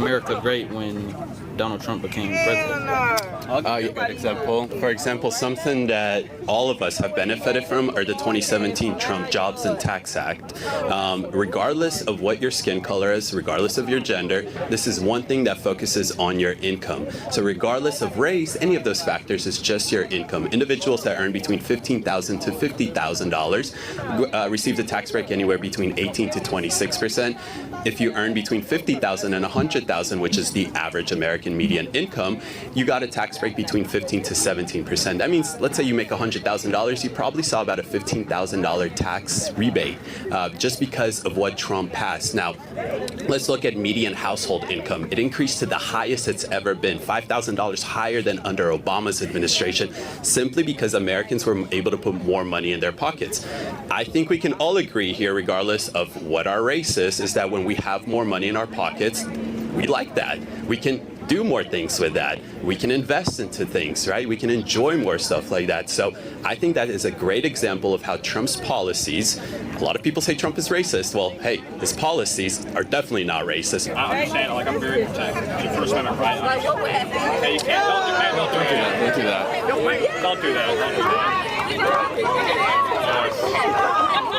America great when Donald Trump became president? I'll give you a good example. For example, something that all of us have benefited from are the 2017 Trump Jobs and Tax Act. Regardless of what your skin color is, regardless of your gender, this is one thing that focuses on your income. So regardless of race, any of those factors is just your income. Individuals that earn between $15,000 to $50,000 receive a tax break anywhere between 18 to 26%. If you earn between $50,000 and $100,000, which is the average American median income, you got a tax break between 15 to 17%. That means, let's say you make $100,000, you probably saw about a $15,000 tax rebate just because of what Trump passed. Now, let's look at median household income. It increased to the highest it's ever been, $5,000 higher than under Obama's administration, simply because Americans were able to put more money in their pockets. I think we can all agree here, regardless of what our race is that when we have more money in our pockets, we like that. We can do more things with that. We can invest into things, right? We can enjoy more stuff like that. So I think that is a great example of how Trump's policies, a lot of people say Trump is racist. Well, hey, his policies are definitely not racist. I understand, like, I'm very protective. Your First Amendment right. Okay, you can't, don't do that. Don't do that.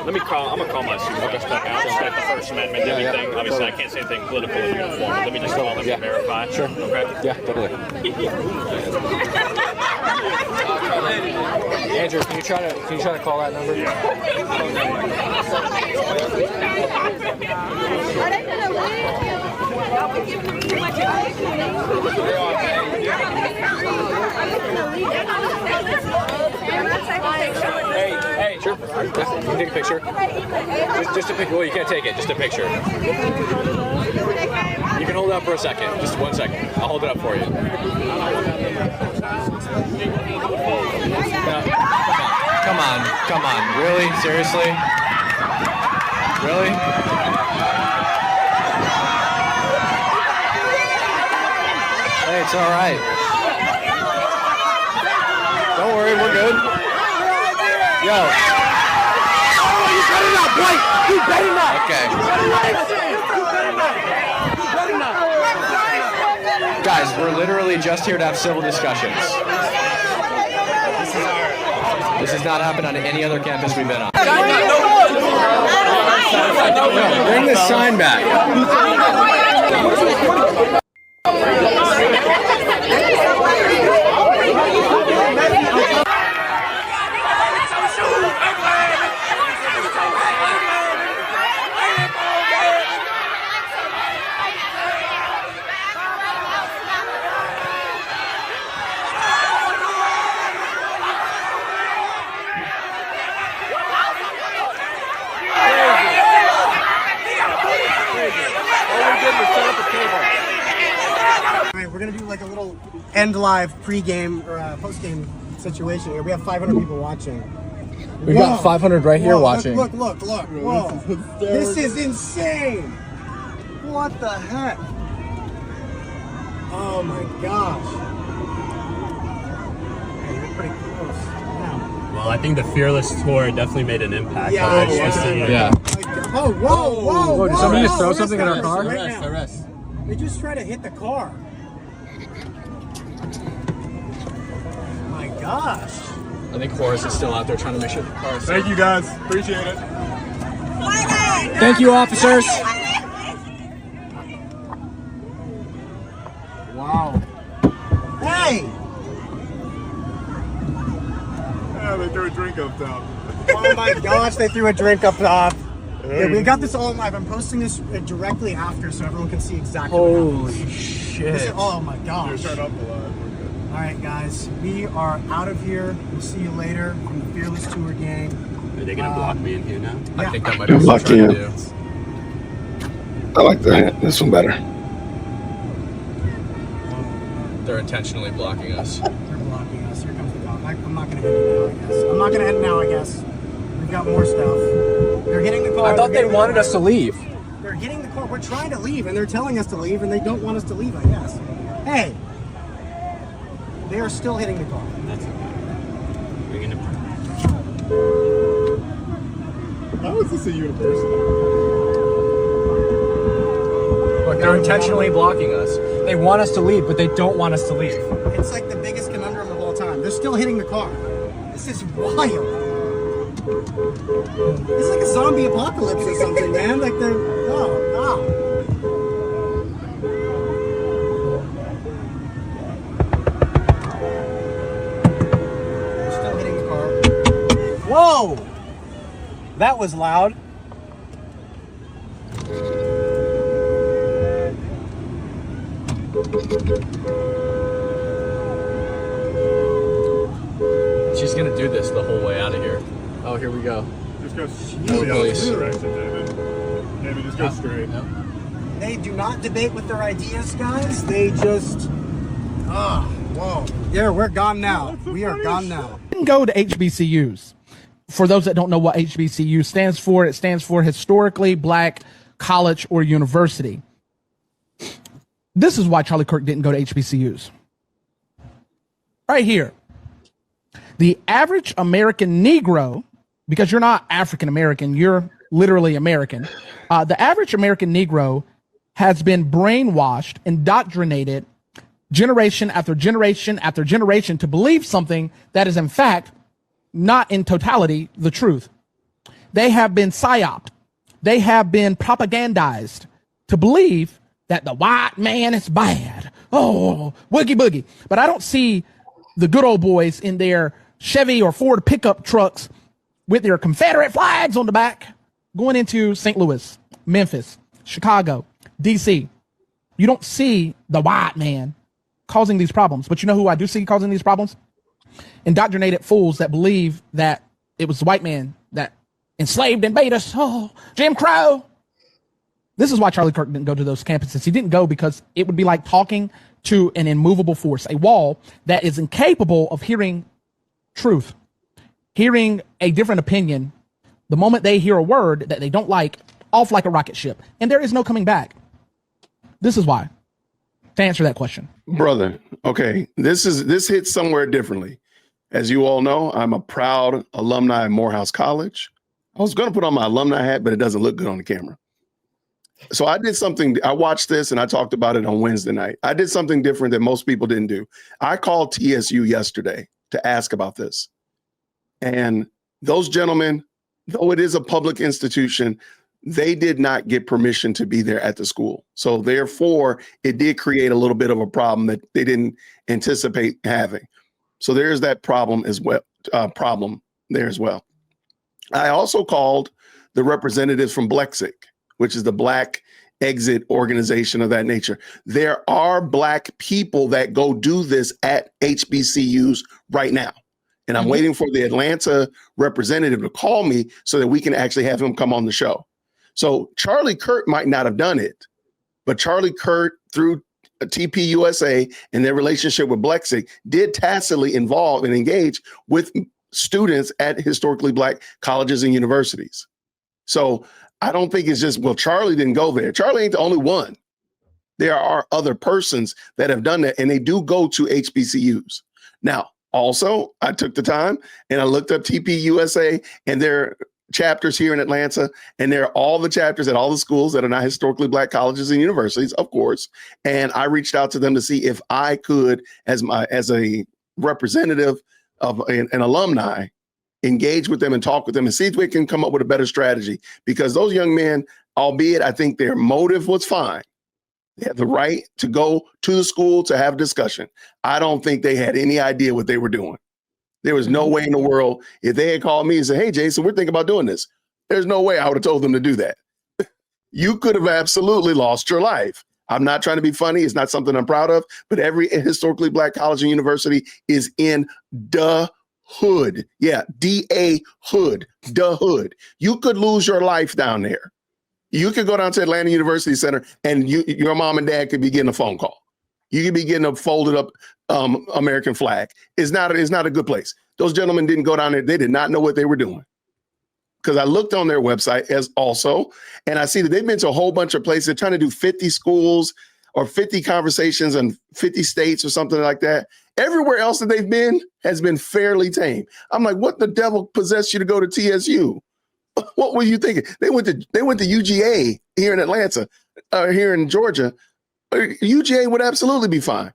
I'm gonna call my supervisor back out. Respect the First Amendment and everything. Obviously, I can't say anything political in uniform. Let me just call them and verify. Sure. Okay. Yeah, totally. Andrew, can you try to call that number? Yeah. Hey, sure. You can take a picture. Just a picture. Well, you can't take it. Just a picture. You can hold it up for a second. Just 1 second. I'll hold it up for you. No, come on. Really? Seriously? Really? Hey, it's all right. Don't worry, we're good. Yo. Oh, you better not, Blake! You better not! Okay. Guys, we're literally just here to have civil discussions. This has not happened on any other campus we've been on. Yo, bring this sign back. Alright, we're gonna do like a little end live pre-game or post-game situation here. We have 500 people watching. We've got 500 right here watching. Look. Whoa. This is insane. What the heck? Oh my gosh. Hey, you're pretty close. Yeah. Well, I think the Fearless Tour definitely made an impact. Yeah. Oh, whoa. Did somebody just throw something in our car? Arrest. They just tried to hit the car. My gosh. I think Horace is still out there trying to make sure the car is safe. Thank you guys. Appreciate it. Thank you, officers. Wow. Hey! Yeah, they threw a drink up top. Oh my gosh, they threw a drink up top. Yeah, we got this all live. I'm posting this directly after so everyone can see exactly what Holy happens. shit. Oh my gosh. Turn up a lot. Alright guys, we are out of here. We'll see you later from the Fearless Tour gang. Are they going to block me in here now? I think that might be what they're trying to do. I like this one better. They're intentionally blocking us. They're blocking us. Here comes the cop. I'm not going to hit it now, I guess. We've got more stuff. They're hitting the car. I thought they wanted us to leave. They're hitting the car. We're trying to leave, and they're telling us to leave, and they don't want us to leave, I guess. Hey! They are still hitting the car. That's okay. We're going to... How is this a university? Look, they're intentionally blocking us. They want us to leave, but they don't want us to leave. It's like the biggest conundrum of all time. They're still hitting the car. This is wild. It's like a zombie apocalypse or something, man. Like they're, oh, wow. They're still hitting the car. Whoa! That was loud. She's gonna do this the whole way out of here. Oh, here we go. Just go No, the please. opposite direction, David. David, just go straight. No. They do not debate with their ideas, guys. They just, whoa. Yeah, we're gone now. We are gone now. Didn't go to HBCUs. For those that don't know what HBCU stands for, it stands for Historically Black College or University. This is why Charlie Kirk didn't go to HBCUs. Right here. The average American Negro, because you're not African American, you're literally American. The average American Negro has been brainwashed, indoctrinated, generation after generation after generation to believe something that is in fact not in totality the truth. They have been psyoped. They have been propagandized to believe that the white man is bad. Oh, woogie boogie. But I don't see the good old boys in their Chevy or Ford pickup trucks with their Confederate flags on the back going into St. Louis, Memphis, Chicago, DC. You don't see the white man causing these problems. But you know who I do see causing these problems? Indoctrinated fools that believe that it was the white man that enslaved and made us. Oh, Jim Crow. This is why Charlie Kirk didn't go to those campuses. He didn't go because it would be like talking to an immovable force, a wall that is incapable of hearing truth, hearing a different opinion. The moment they hear a word that they don't like, off like a rocket ship. And there is no coming back. This is why. To answer that question. Brother, okay, this hits somewhere differently. As you all know, I'm a proud alumni of Morehouse College. I was going to put on my alumni hat, but it doesn't look good on the camera. So I did something. I watched this and I talked about it on Wednesday night. I did something different that most people didn't do. I called TSU yesterday to ask about this. And those gentlemen, though it is a public institution, they did not get permission to be there at the school. So therefore, it did create a little bit of a problem that they didn't anticipate having. So there's that problem as well. Problem there as well. I also called the representatives from Blexic, which is the Black Exit organization of that nature. There are Black people that go do this at HBCUs right now. And I'm waiting for the Atlanta representative to call me so that we can actually have him come on the show. So Charlie Kirk might not have done it, but Charlie Kirk through TPUSA and their relationship with Blexic did tacitly involve and engage with students at historically Black colleges and universities. So I don't think it's just, well, Charlie didn't go there. Charlie ain't the only one. There are other persons that have done that, and they do go to HBCUs. Now, also, I took the time and I looked up TPUSA and their chapters here in Atlanta, and there are all the chapters at all the schools that are not historically Black colleges and universities, of course. And I reached out to them to see if I could, as a representative of an alumni, engage with them and talk with them and see if we can come up with a better strategy. Because those young men, albeit I think their motive was fine, they have the right to go to the school to have discussion. I don't think they had any idea what they were doing. There was no way in the world, if they had called me and said, hey, Jason, we're thinking about doing this. There's no way I would have told them to do that. You could have absolutely lost your life. I'm not trying to be funny. It's not something I'm proud of, but every historically Black college and university is in the hood. Yeah, D-A hood, the hood. You could lose your life down there. You could go down to Atlanta University Center and your mom and dad could be getting a phone call. You could be getting a folded up American flag. It's not a good place. Those gentlemen didn't go down there. They did not know what they were doing. Because I looked on their website as also, and I see that they've been to a whole bunch of places. They're trying to do 50 schools or 50 conversations in 50 states or something like that. Everywhere else that they've been has been fairly tame. I'm like, what the devil possessed you to go to TSU? What were you thinking? They went to UGA here in Atlanta, here in Georgia. UGA would absolutely be fine.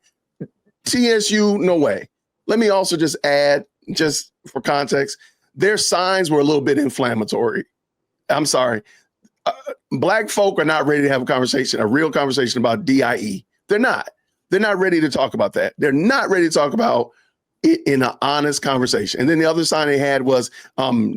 TSU, no way. Let me also just add, just for context, their signs were a little bit inflammatory. I'm sorry. Black folk are not ready to have a real conversation about DIE. They're not. They're not ready to talk about that. They're not ready to talk about it in an honest conversation. And then the other sign they had was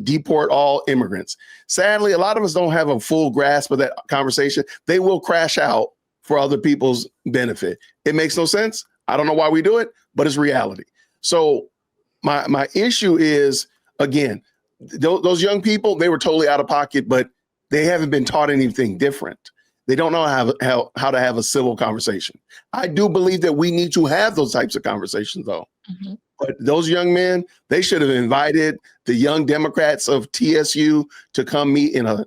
deport all immigrants. Sadly, a lot of us don't have a full grasp of that conversation. They will crash out for other people's benefit. It makes no sense. I don't know why we do it, but it's reality. So my issue is, again, those young people, they were totally out of pocket, but they haven't been taught anything different. They don't know how to have a civil conversation. I do believe that we need to have those types of conversations, though. Mm-hmm. But those young men, they should have invited the young Democrats of TSU to come meet in a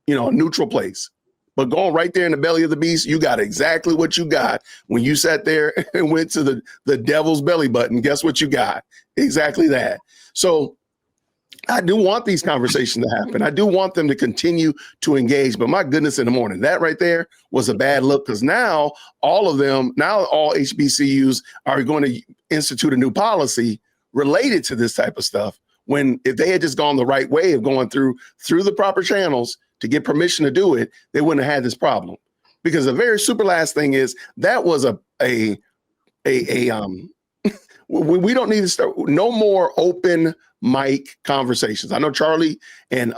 neutral place. But going right there in the belly of the beast, you got exactly what you got when you sat there and went to the devil's belly button. Guess what you got? Exactly that. So I do want these conversations to happen. I do want them to continue to engage. But my goodness, in the morning, that right there was a bad look, because now all HBCUs are going to institute a new policy related to this type of stuff. When if they had just gone the right way of going through the proper channels to get permission to do it, they wouldn't have had this problem. Because the very super last thing is that was we don't need to start no more open mic conversations. I know Charlie and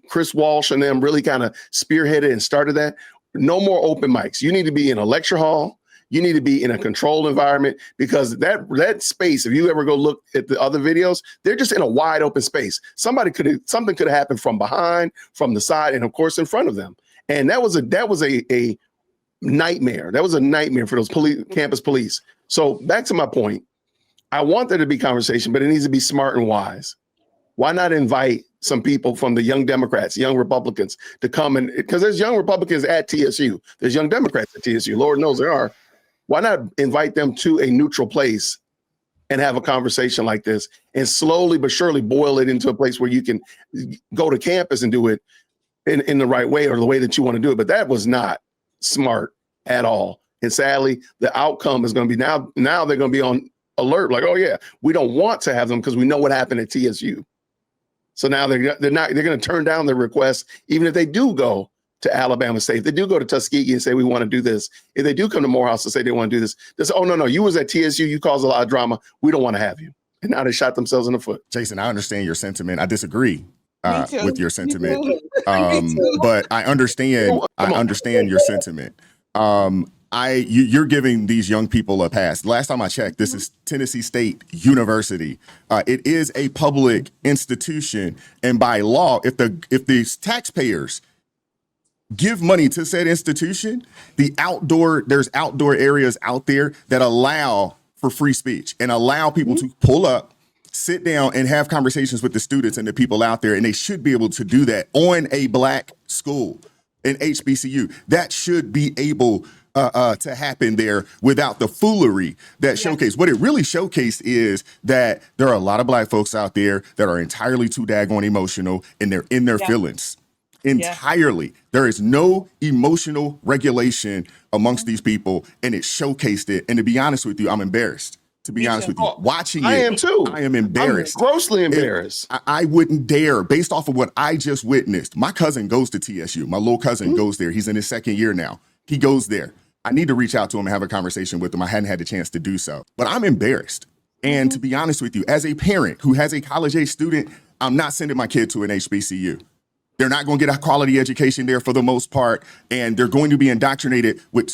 Chris Walsh and them really kind of spearheaded and started that. No more open mics. You need to be in a lecture hall. You need to be in a controlled environment, because that space, if you ever go look at the other videos, they're just in a wide open space. Something could have happened from behind, from the side, and of course in front of them. And that was a nightmare. That was a nightmare for those campus police. So back to my point, I want there to be conversation, but it needs to be smart and wise. Why not invite some people from the young Democrats, young Republicans to come in? Because there's young Republicans at TSU. There's young Democrats at TSU. Lord knows there are. Why not invite them to a neutral place and have a conversation like this and slowly but surely boil it into a place where you can go to campus and do it in the right way, or the way that you want to do it? But that was not smart at all. And sadly, the outcome is going to be now they're going to be on alert, like, oh yeah, we don't want to have them because we know what happened at TSU. So now they're going to turn down their request, even if they do go to Alabama State, if they do go to Tuskegee and say we want to do this, if they do come to Morehouse and say they want to do this, they say, oh no, you was at TSU, you caused a lot of drama, we don't want to have you. And now they shot themselves in the foot. Jason, I understand your sentiment. I disagree with your sentiment, but I understand. I understand your sentiment. You're giving these young people a pass. Last time I checked, this is Tennessee State University. It is a public institution, and by law, if these taxpayers give money to said institution, there's outdoor areas out there that allow for free speech and allow people to pull up, sit down, and have conversations with the students and the people out there, and they should be able to do that on a black school, an HBCU. That should be able to happen there without the foolery that showcased. What it really showcased is that there are a lot of black folks out there that are entirely too daggone emotional, and they're in their feelings entirely. There is no emotional regulation amongst these people, and it showcased it. And to be honest with you, I'm embarrassed. To be honest with you, watching it, I am too. I am embarrassed. I'm grossly embarrassed. I wouldn't dare, based off of what I just witnessed. My cousin goes to TSU. My little cousin goes there. He's in his second year now. He goes there. I need to reach out to him and have a conversation with him. I hadn't had the chance to do so, but I'm embarrassed. And to be honest with you, as a parent who has a college-age student, I'm not sending my kid to an HBCU. They're not going to get a quality education there for the most part, and they're going to be indoctrinated with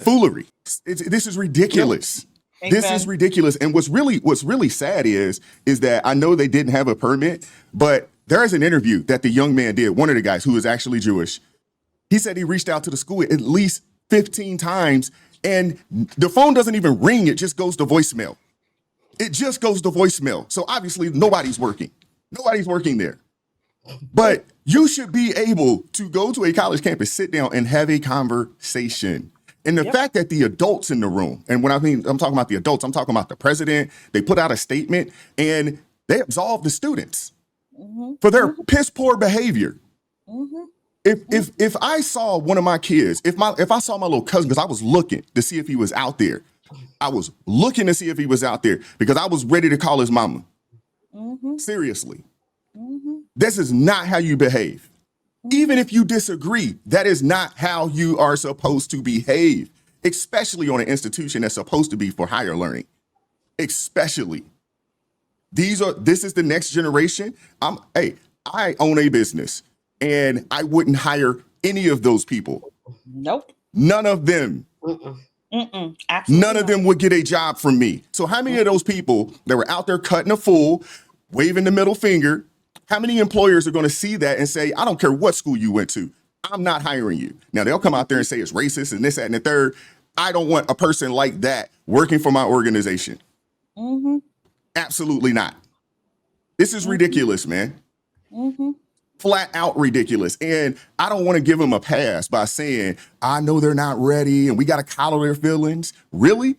foolery. This is ridiculous. Yep. This is ridiculous. And what's really sad is that I know they didn't have a permit, but there is an interview that the young man did, one of the guys who is actually Jewish. He said he reached out to the school at least 15 times, and the phone doesn't even ring. It just goes to voicemail. It just goes to voicemail. So obviously nobody's working. Nobody's working there. But you should be able to go to a college campus, sit down, and have a conversation. And the fact that the adults in the room, and when I mean, I'm talking about the adults, I'm talking about the president, they put out a statement and they absolved the students. for their piss poor behavior. If I saw one of my kids, if I saw my little cousin, because I was looking to see if he was out there. I was looking to see if he was out there because I was ready to call his mama. Seriously. This is not how you behave. Even if you disagree, that is not how you are supposed to behave, especially on an institution that's supposed to be for higher learning. Especially. This is the next generation. I own a business and I wouldn't hire any of those people. Nope. None of them. None of them would get a job from me. So how many of those people that were out there cutting a fool, waving the middle finger, how many employers are going to see that and say, I don't care what school you went to, I'm not hiring you? Now they'll come out there and say it's racist and this, that, and the third. I don't want a person like that working for my organization. Absolutely not. This is ridiculous, man. Flat out ridiculous. And I don't want to give them a pass by saying, I know they're not ready and we got to coddle their feelings. Really?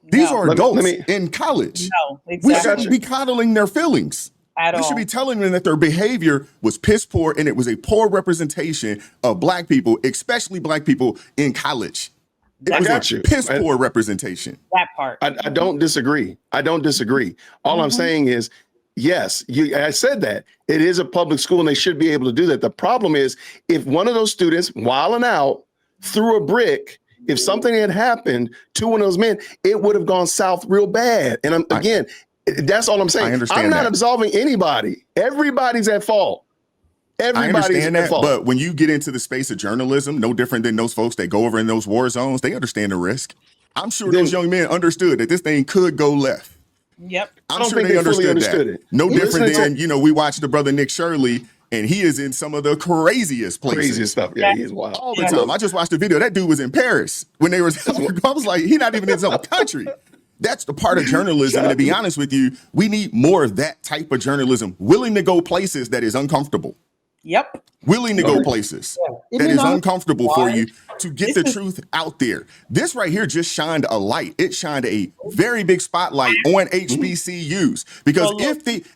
These are adults in college. No, exactly. We shouldn't be coddling their feelings. We should be telling them that their behavior was piss poor and it was a poor representation of Black people, especially Black people in college. It was a piss poor representation. That part. I don't disagree. All I'm saying is, yes, I said that. It is a public school and they should be able to do that. The problem is if one of those students, wilding out, threw a brick, if something had happened to one of those men, it would have gone south real bad. And again, that's all I'm saying. I understand I'm not absolving anybody. Everybody's at fault. Everybody's at fault. But when you get into the space of journalism, no different than those folks that go over in those war zones, they understand the risk. I'm sure those young men understood that this thing could go left. Yep. I'm sure they understood it. No different than, we watched the brother Nick Shirley, and he is in some of the craziest places. Craziest stuff. Yeah, he is wild. All the time. I just watched the video. That dude was in Paris when they were, I was like, he's not even in his own country. That's the part of journalism. And to be honest with you, we need more of that type of journalism, willing to go places that is uncomfortable. Yep. Willing to go places that is uncomfortable for you to get the truth out there. This right here just shined a light. It shined a very big spotlight on HBCUs. Because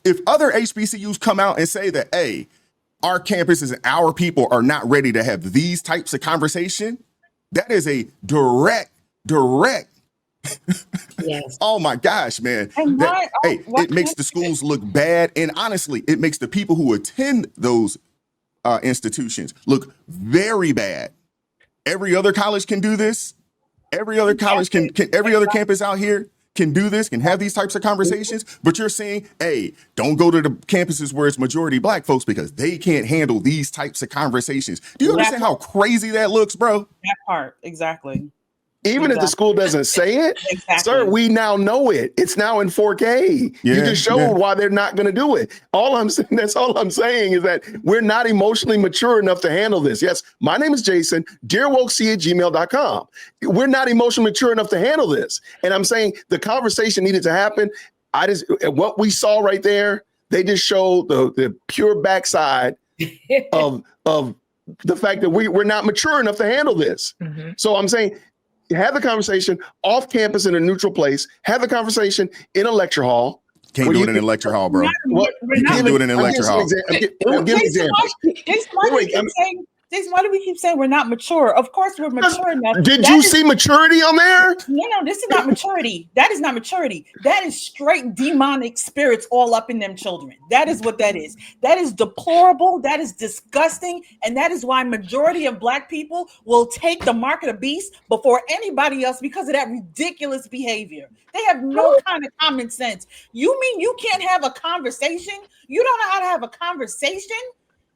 if other HBCUs come out and say that, hey, our campuses and our people are not ready to have these types of conversation, that is a direct yes. Oh my gosh, man. It makes the schools look bad. And honestly, it makes the people who attend those institutions look very bad. Every other college can do this. Every other college can every other campus out here can do this, can have these types of conversations. But you're saying, hey, don't go to the campuses where it's majority Black folks because they can't handle these types of conversations. Do you understand how crazy that looks, bro? That part, exactly. Even if the school doesn't say it, sir, we now know it. It's now in 4K. You just showed why they're not going to do it. That's all I'm saying is that we're not emotionally mature enough to handle this. Yes, my name is Jason, dearwokec@gmail.com. We're not emotionally mature enough to handle this. And I'm saying the conversation needed to happen. What we saw right there, they just showed the pure backside of the fact that we're not mature enough to handle this. So I'm saying, have the conversation off campus in a neutral place. Have the conversation in a lecture hall. Can't do it in a lecture hall, bro. You can't do it in a lecture hall. I'm giving examples. Jason, why do we keep saying we're not mature? Of course we're mature enough. Did you see maturity on there? No, this is not maturity. That is not maturity. That is straight demonic spirits all up in them children. That is what that is. That is deplorable. That is disgusting. And that is why majority of Black people will take the mark of the beast before anybody else because of that ridiculous behavior. They have no kind of common sense. You mean you can't have a conversation? You don't know how to have a conversation?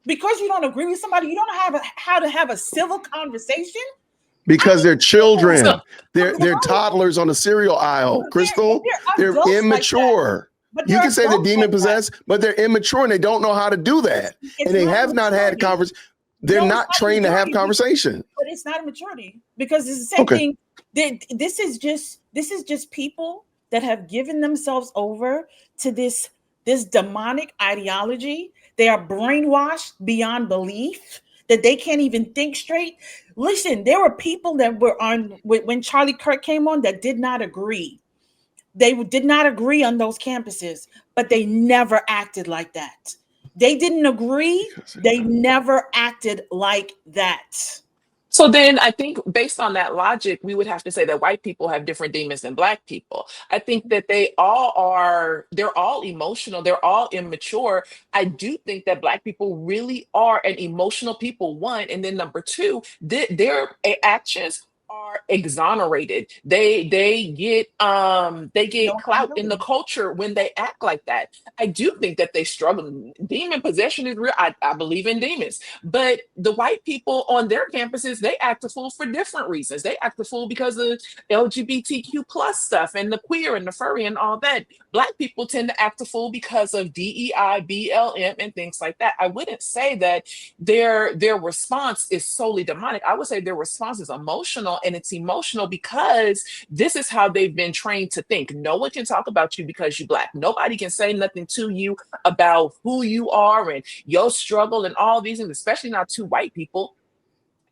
Because you don't agree with somebody, you don't know how to have a civil conversation? Because they're children. They're toddlers on the cereal aisle, Crystal. They're immature. You can say they're demon possessed, but they're immature and they don't know how to do that. And they have not had conversation. They're not trained to have conversation. But it's not a maturity because it's the same thing. This is just people that have given themselves over to this demonic ideology. They are brainwashed beyond belief that they can't even think straight. Listen, there were people that were on when Charlie Kirk came on that did not agree. They did not agree on those campuses, but they never acted like that. They didn't agree. They never acted like that. So then I think based on that logic, we would have to say that white people have different demons than black people. I think that they're all emotional, they're all immature. I do think that black people really are an emotional people, one, and then number two, their actions are exonerated. They get clout in the culture when they act like that. I do think that they struggle. Demon possession is real. I believe in demons. But the white people on their campuses, they act a fool for different reasons. They act a fool because of LGBTQ plus stuff and the queer and the furry and all that. Black people tend to act a fool because of DEI, BLM, and things like that. I wouldn't say that their response is solely demonic. I would say their response is emotional, and it's emotional because this is how they've been trained to think. No one can talk about you because you're black. Nobody can say nothing to you about who you are and your struggle and all these things, especially not to white people.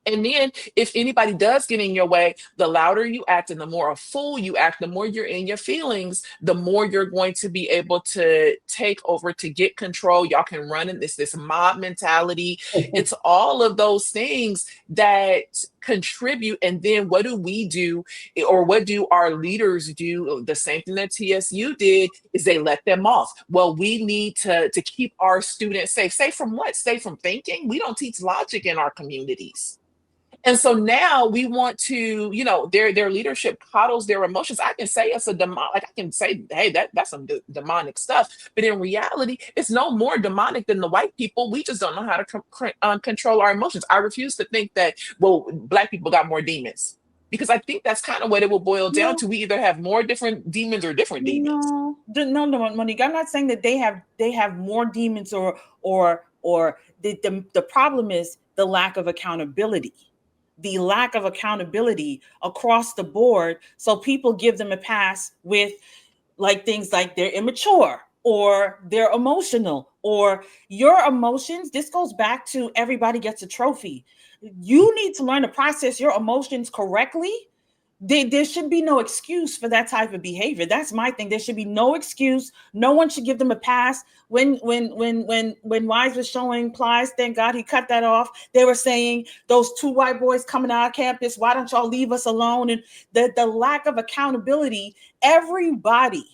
And then if anybody does get in your way, the louder you act and the more a fool you act, the more you're in your feelings, the more you're going to be able to take over, to get control. Y'all can run in this mob mentality. It's all of those things that contribute. And then what do we do, or what do our leaders do? The same thing that TSU did is they let them off. Well, we need to keep our students safe. Safe from what? Safe from thinking? We don't teach logic in our communities. And so now we want to, their leadership coddles their emotions. I can say it's a demon, like I can say, hey, that's some demonic stuff. But in reality, it's no more demonic than the white people. We just don't know how to control our emotions. I refuse to think that, well, black people got more demons, because I think that's kind of what it will boil down to. We either have more different demons or different demons. No, Monique. I'm not saying that they have more demons or the problem is the lack of accountability. The lack of accountability across the board. So people give them a pass with like things like they're immature or they're emotional or your emotions. This goes back to everybody gets a trophy. You need to learn to process your emotions correctly. There should be no excuse for that type of behavior. That's my thing. There should be no excuse. No one should give them a pass. When Wise was showing Plies, thank God he cut that off. They were saying those two white boys coming to our campus, why don't y'all leave us alone? And the lack of accountability, everybody,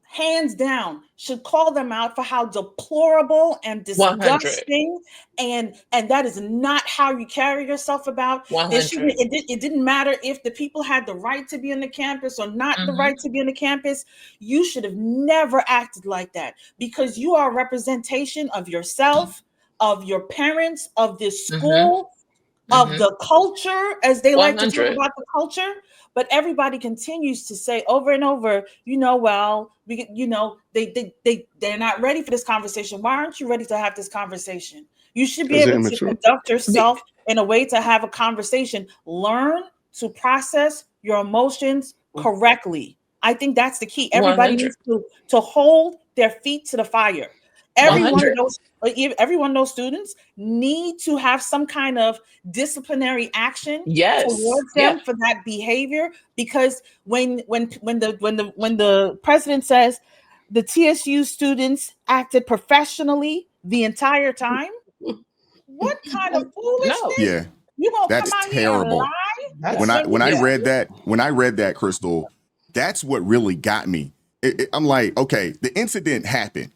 hands down, should call them out for how deplorable and disgusting 100. and that is not how you carry yourself about. It didn't matter if the people had the right to be on the campus or not the right to be on the campus. You should have never acted like that, because you are a representation of yourself, of your parents, of this school, of the culture, as they like to talk about the culture. But everybody continues to say over and over, they're not ready for this conversation. Why aren't you ready to have this conversation? You should be able to conduct yourself in a way to have a conversation. Learn to process your emotions correctly. I think that's the key. Everybody 100. Needs to hold their feet to the fire. Every one of those students need to have some kind of disciplinary action towards them for that behavior. Because when the president says the TSU students acted professionally the entire time, what kind of foolishness? Yeah, you gonna that's come out terrible. Here and lie? When I read that, Crystal, that's what really got me. I'm like, okay, the incident happened.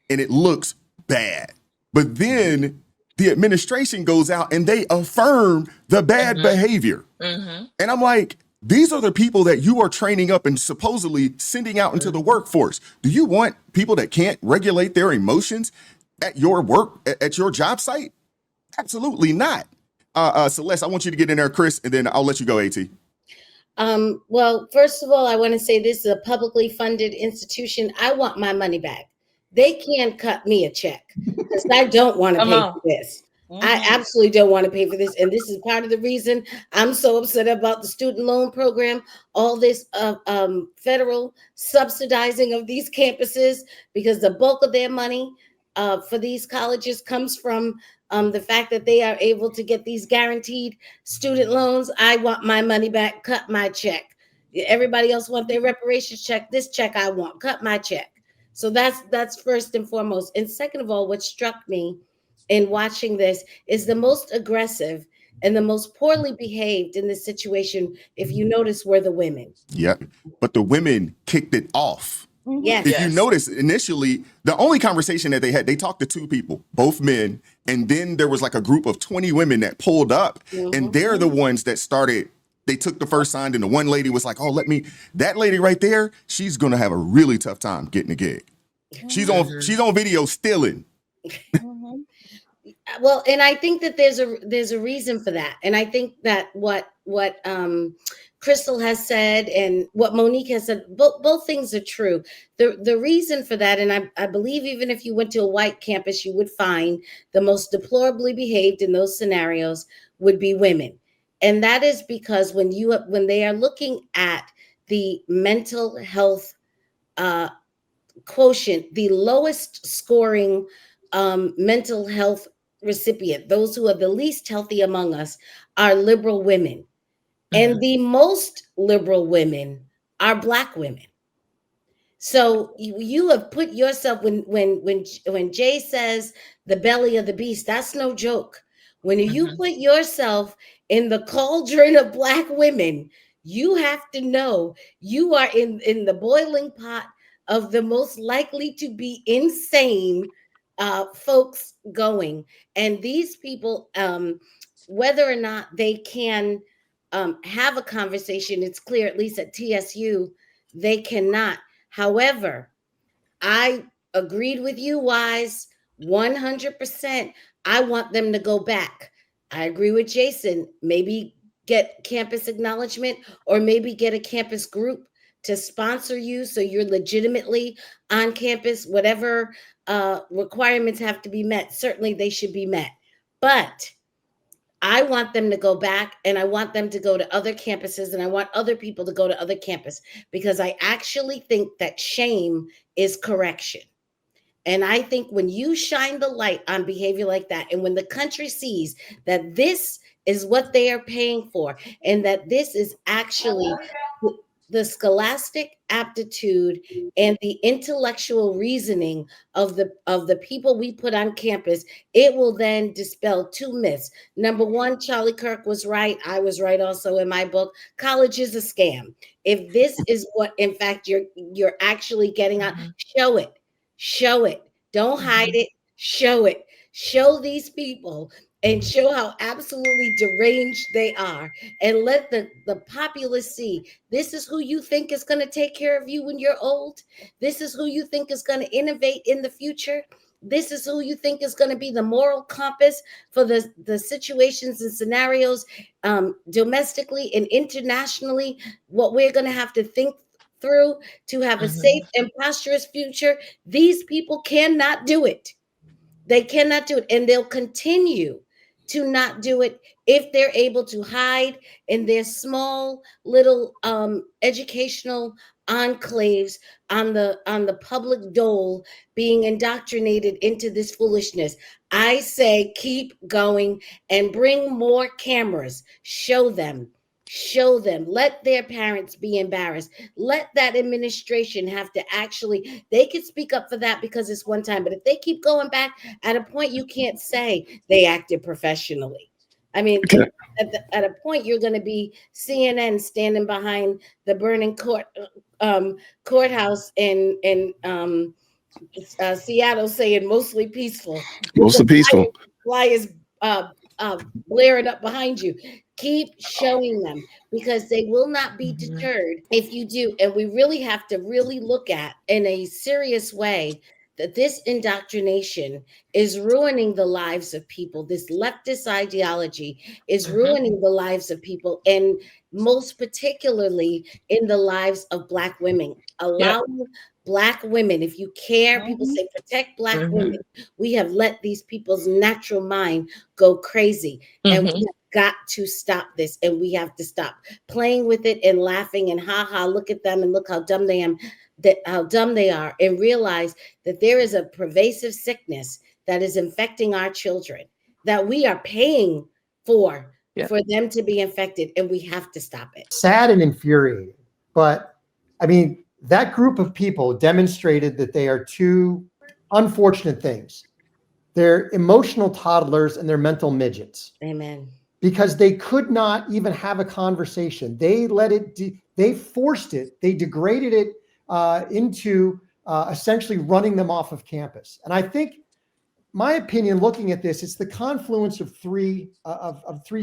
And it looks bad. But then the administration goes out and they affirm the bad behavior. And I'm like, these are the people that you are training up and supposedly sending out into the workforce. Do you want people that can't regulate their emotions at your work, at your job site? Absolutely not. Celeste, I want you to get in there, Chris, and then I'll let you go, AT. Well, first of all, I want to say this is a publicly funded institution. I want my money back. They can't cut me a check because I don't want to pay for this. I absolutely don't want to pay for this. And this is part of the reason I'm so upset about the student loan program, all this federal subsidizing of these campuses, because the bulk of their money for these colleges comes from the fact that they are able to get these guaranteed student loans. I want my money back, cut my check. Everybody else want their reparations check. This check I want, cut my check. So that's first and foremost. And second of all, what struck me in watching this is the most aggressive and the most poorly behaved in this situation, if you notice, were the women. Yep. But the women kicked it off. Yes. If you notice, initially, the only conversation that they had, they talked to two people, both men, and then there was like a group of 20 women that pulled up, and they're the ones that started. They took the first sign, and the one lady was like, "Oh, that lady right there, she's gonna have a really tough time getting a gig. She's on video stealing." Well, and I think that there's a reason for that, and I think that what Crystal has said and what Monique has said, both things are true. The reason for that, and I believe even if you went to a white campus, you would find the most deplorably behaved in those scenarios would be women, and that is because when they are looking at the mental health quotient, the lowest scoring mental health recipient, those who are the least healthy among us, are liberal women. And the most liberal women are Black women. So you have put yourself, when Jay says the belly of the beast, that's no joke. When you put yourself in the cauldron of Black women, you have to know you are in the boiling pot of the most likely to be insane folks going. And these people, whether or not they can have a conversation, it's clear, at least at TSU, they cannot. However, I agreed with you, Wise, 100%. I want them to go back. I agree with Jason. Maybe get campus acknowledgement, or maybe get a campus group to sponsor you so you're legitimately on campus. Whatever requirements have to be met, certainly they should be met. But I want them to go back, and I want them to go to other campuses, and I want other people to go to other campuses, because I actually think that shame is correction. And I think when you shine the light on behavior like that, and when the country sees that this is what they are paying for, and that this is actually the scholastic aptitude and the intellectual reasoning of the people we put on campus, it will then dispel two myths. Number one, Charlie Kirk was right. I was right also in my book. College is a scam. If this is what, in fact, you're actually getting on, show it. Show it. Don't hide it. Show it. Show these people and show how absolutely deranged they are, and let the populace see this is who you think is going to take care of you when you're old. This is who you think is going to innovate in the future. This is who you think is going to be the moral compass for the situations and scenarios domestically and internationally, what we're going to have to think through to have a safe and prosperous future. These people cannot do it. They cannot do it, and they'll continue to not do it if they're able to hide in their small little educational enclaves on the public dole, being indoctrinated into this foolishness. I say keep going and bring more cameras. Show them. Let their parents be embarrassed. Let that administration have to actually, they could speak up for that because it's one time, but if they keep going back, at a point you can't say they acted professionally. I mean, at a point you're going to be CNN standing behind the burning courthouse in Seattle saying mostly peaceful. Mostly peaceful. Flyers blaring up behind you. Keep showing them, because they will not be deterred if you do. And we really have to really look at, in a serious way, that this indoctrination is ruining the lives of people. This leftist ideology is ruining the lives of people, and most particularly in the lives of Black women. Allowing Black women, if you care, people say protect Black women. We have let these people's natural mind go crazy. And we have got to stop this, and we have to stop playing with it and laughing and look at them and look how dumb they are, and realize that there is a pervasive sickness that is infecting our children, that we are paying for them to be infected, and we have to stop it. Sad and infuriating. But I mean, that group of people demonstrated that they are two unfortunate things. They're emotional toddlers and they're mental midgets. Amen. Because they could not even have a conversation. They let it, they forced it, they degraded it into essentially running them off of campus. And I think, my opinion, looking at this, it's the confluence of three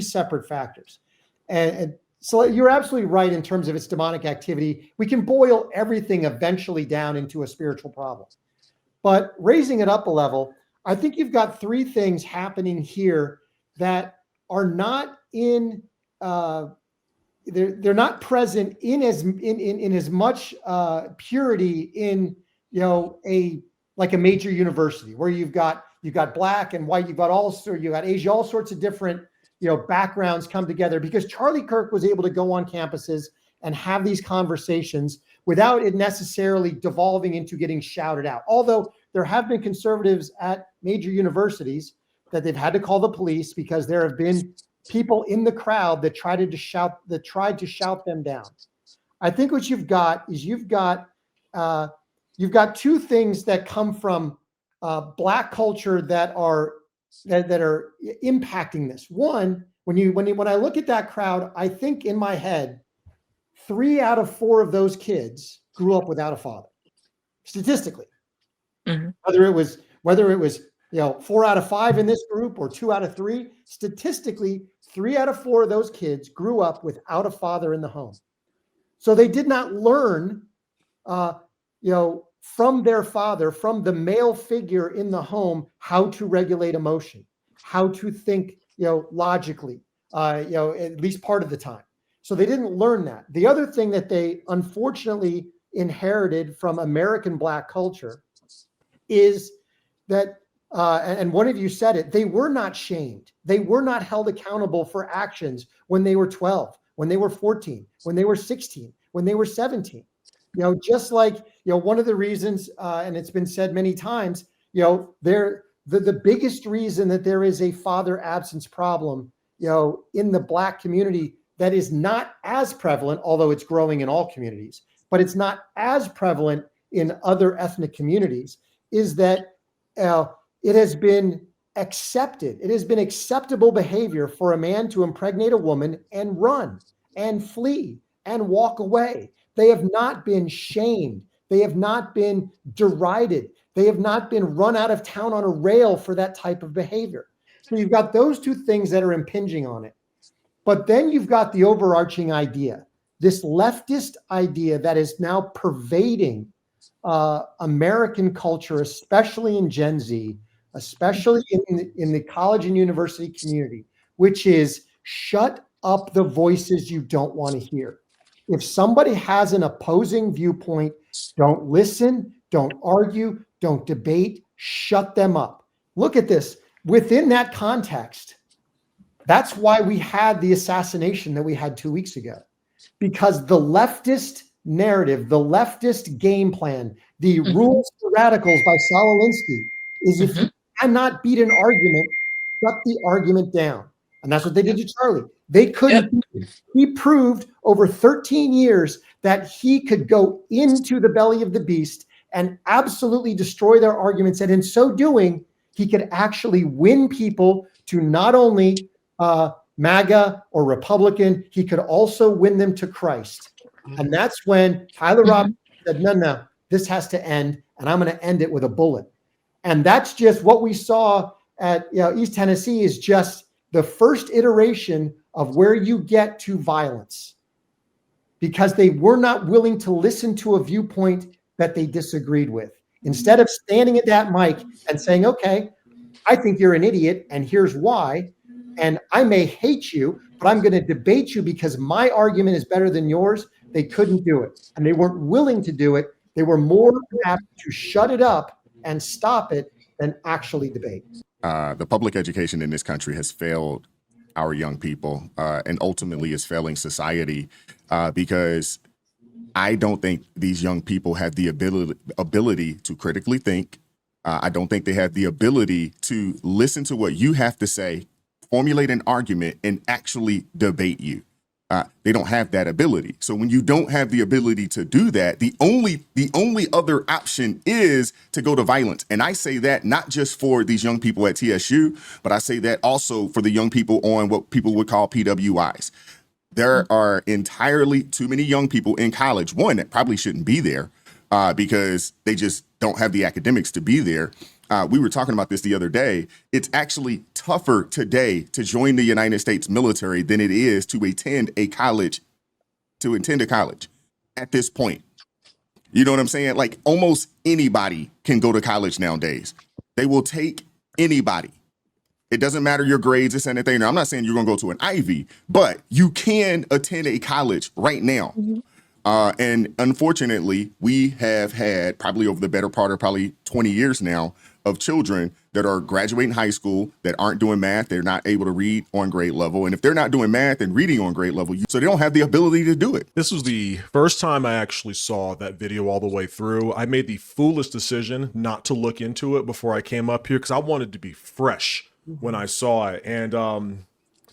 separate factors. And so you're absolutely right in terms of its demonic activity. We can boil everything eventually down into a spiritual problem. But raising it up a level, I think you've got three things happening here that are not in they're not present in as much purity in a major university where you've got black and white, you've got Asia, all sorts of different backgrounds come together, because Charlie Kirk was able to go on campuses and have these conversations without it necessarily devolving into getting shouted out. Although there have been conservatives at major universities that they've had to call the police because there have been people in the crowd that tried to shout them down. I think what you've got is you've got two things that come from black culture that are impacting this. One, when I look at that crowd, I think in my head, 3 out of 4 of those kids grew up without a father, statistically. Mm-hmm. Whether it was 4 out of 5 in this group or 2 out of 3, statistically, 3 out of 4 of those kids grew up without a father in the home. So they did not learn, from their father, from the male figure in the home, how to regulate emotion, how to think, logically, at least part of the time. So they didn't learn that. The other thing that they unfortunately inherited from American black culture is that, and one of you said it, they were not shamed. They were not held accountable for actions when they were 12, when they were 14, when they were 16, when they were 17. Just like, one of the reasons, and it's been said many times, the biggest reason that there is a father absence problem, in the black community that is not as prevalent, although it's growing in all communities, but it's not as prevalent in other ethnic communities, is that it has been accepted. It has been acceptable behavior for a man to impregnate a woman and run and flee and walk away. They have not been shamed. They have not been derided. They have not been run out of town on a rail for that type of behavior. So you've got those two things that are impinging on it. But then you've got the overarching idea, this leftist idea that is now pervading American culture, especially in Gen Z, especially in the college and university community, which is shut up the voices you don't want to hear. If somebody has an opposing viewpoint, don't listen, don't argue, don't debate, shut them up. Look at this. Within that context, that's why we had the assassination that we had 2 weeks ago, because the leftist narrative, the leftist game plan, the rules for radicals by Saul Alinsky is if you cannot beat an argument, shut the argument down. And that's what they did to Charlie. They couldn't. Yep. He proved over 13 years that he could go into the belly of the beast and absolutely destroy their arguments. And in so doing, he could actually win people to not only MAGA or Republican, he could also win them to Christ. And that's when Tyler Robinson said, no, this has to end, and I'm going to end it with a bullet. And that's just what we saw at East Tennessee, is just the first iteration of where you get to violence, because they were not willing to listen to a viewpoint that they disagreed with. Instead of standing at that mic and saying, okay, I think you're an idiot, and here's why, and I may hate you, but I'm going to debate you because my argument is better than yours, they couldn't do it. And they weren't willing to do it. They were more apt to shut it up and stop it than actually debate. The public education in this country has failed our young people and ultimately is failing society because I don't think these young people have the ability to critically think. I don't think they have the ability to listen to what you have to say, formulate an argument, and actually debate you. They don't have that ability. So when you don't have the ability to do that, the only other option is to go to violence. And I say that not just for these young people at TSU, but I say that also for the young people on what people would call PWIs. There are entirely too many young people in college, one, that probably shouldn't be there because they just don't have the academics to be there. We were talking about this the other day. It's actually tougher today to join the United States military than it is to attend a college at this point. You know what I'm saying? Like almost anybody can go to college nowadays. They will take anybody. It doesn't matter your grades, this and that thing. Now, I'm not saying you're going to go to an Ivy, but you can attend a college right now. And unfortunately, we have had probably over the better part of probably 20 years now of children that are graduating high school that aren't doing math. They're not able to read on grade level. And if they're not doing math and reading on grade level, so they don't have the ability to do it. This was the first time I actually saw that video all the way through. I made the foolish decision not to look into it before I came up here because I wanted to be fresh when I saw it. And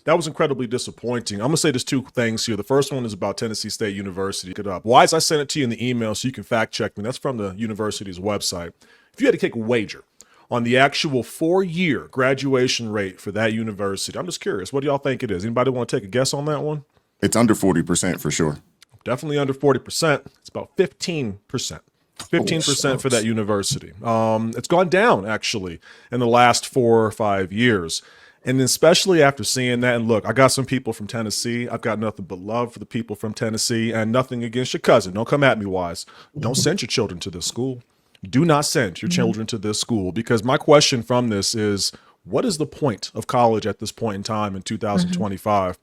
that was incredibly disappointing. I'm gonna say there's two things here. The first one is about Tennessee State University. Look it up. Wise, I sent it to you in the email so you can fact check me. That's from the university's website. If you had to take a wager on the actual 4-year graduation rate for that university, I'm just curious, what do y'all think it is? Anybody want to take a guess on that one? It's under 40% for sure. Definitely under 40%. It's about 15%. 15% for that university. It's gone down actually in the last 4 or 5 years. And especially after seeing that, and look, I got some people from Tennessee. I've got nothing but love for the people from Tennessee and nothing against your cousin. Don't come at me, Wise. Don't send your children to this school. Do not send your children to this school, because my question from this is, what is the point of college at this point in time in 2025?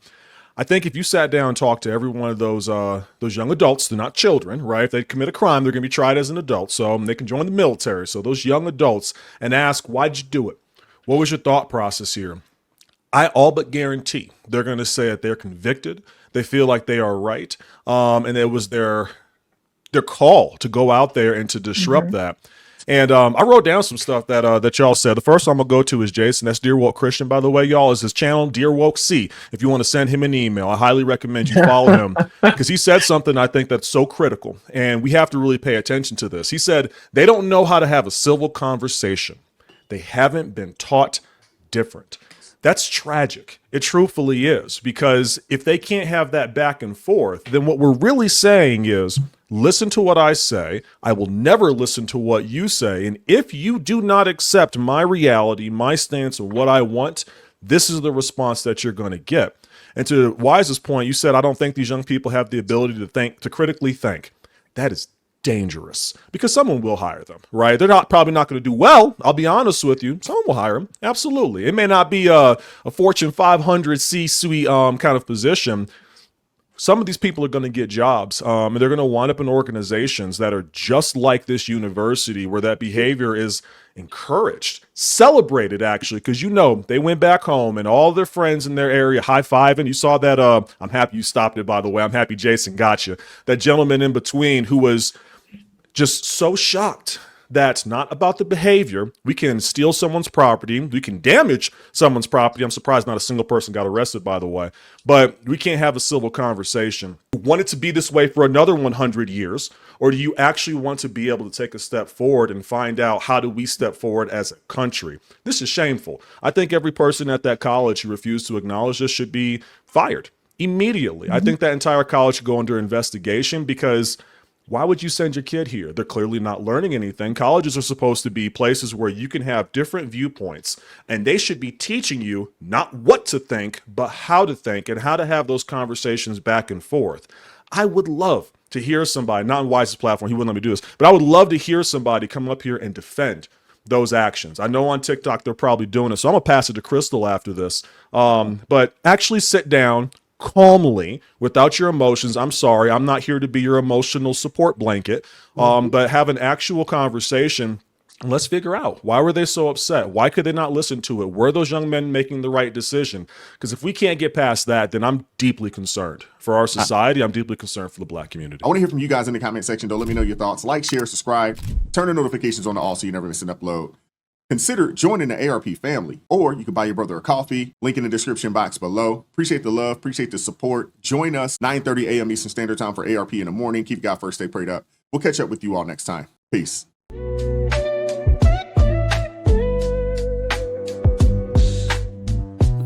I think if you sat down and talked to every one of those young adults, they're not children, right? If they commit a crime, they're going to be tried as an adult. So they can join the military. So those young adults, and ask, why'd you do it? What was your thought process here? I all but guarantee they're going to say that they're convicted. They feel like they are right. And it was their call to go out there and to disrupt that. And I wrote down some stuff that y'all said. The first one I'm going to go to is Jason. That's Dear Woke Christian, by the way, y'all. Is his channel, Dear Woke C. If you want to send him an email, I highly recommend you follow him, because he said something I think that's so critical. And we have to really pay attention to this. He said, they don't know how to have a civil conversation. They haven't been taught different. That's tragic. It truthfully is, because if they can't have that back and forth, then what we're really saying is, listen to what I say. I will never listen to what you say. And if you do not accept my reality, my stance of what I want, this is the response that you're going to get. And to Wise's point, you said, I don't think these young people have the ability to think, to critically think. That is dangerous, because someone will hire them, right? They're probably not going to do well. I'll be honest with you. Someone will hire them. Absolutely. It may not be a Fortune 500 C-suite kind of position. Some of these people are going to get jobs, and they're going to wind up in organizations that are just like this university, where that behavior is encouraged, celebrated, actually, because, you know, they went back home and all their friends in their area high-fiving. You saw that. I'm happy you stopped it, by the way. I'm happy Jason got you. That gentleman in between who was just so shocked. That's not about the behavior. We can steal someone's property. We can damage someone's property. I'm surprised not a single person got arrested, by the way. But we can't have a civil conversation. Want it to be this way for another 100 years? Or do you actually want to be able to take a step forward and find out, how do we step forward as a country? This is shameful. I think every person at that college who refused to acknowledge this should be fired immediately. I think that entire college should go under investigation, because why would you send your kid here? They're clearly not learning anything. Colleges are supposed to be places where you can have different viewpoints, and they should be teaching you not what to think, but how to think and how to have those conversations back and forth. I would love to hear somebody, not on Wise's platform, he wouldn't let me do this, but I would love to hear somebody come up here and defend those actions. I know on TikTok they're probably doing it, so I'm gonna pass it to Crystal after this. But actually sit down calmly, without your emotions. I'm sorry, I'm not here to be your emotional support blanket, but have an actual conversation. And let's figure out, why were they so upset? Why could they not listen to it? Were those young men making the right decision? Because if we can't get past that, then I'm deeply concerned for our society. I'm deeply concerned for the Black community. I want to hear from you guys in the comment section, though. Let me know your thoughts. Like, share, subscribe, turn the notifications on to all so you never miss an upload. consider joining the ARP family, or you can buy your brother a coffee. Link in the description box below. Appreciate the love, appreciate the support. Join us 9:30 a.m. Eastern Standard Time for ARP in the morning. Keep God first, stay prayed up. We'll catch up with you all next time. Peace.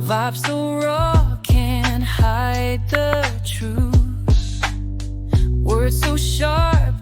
Vibes so raw, can't hide the truth. Words so sharp,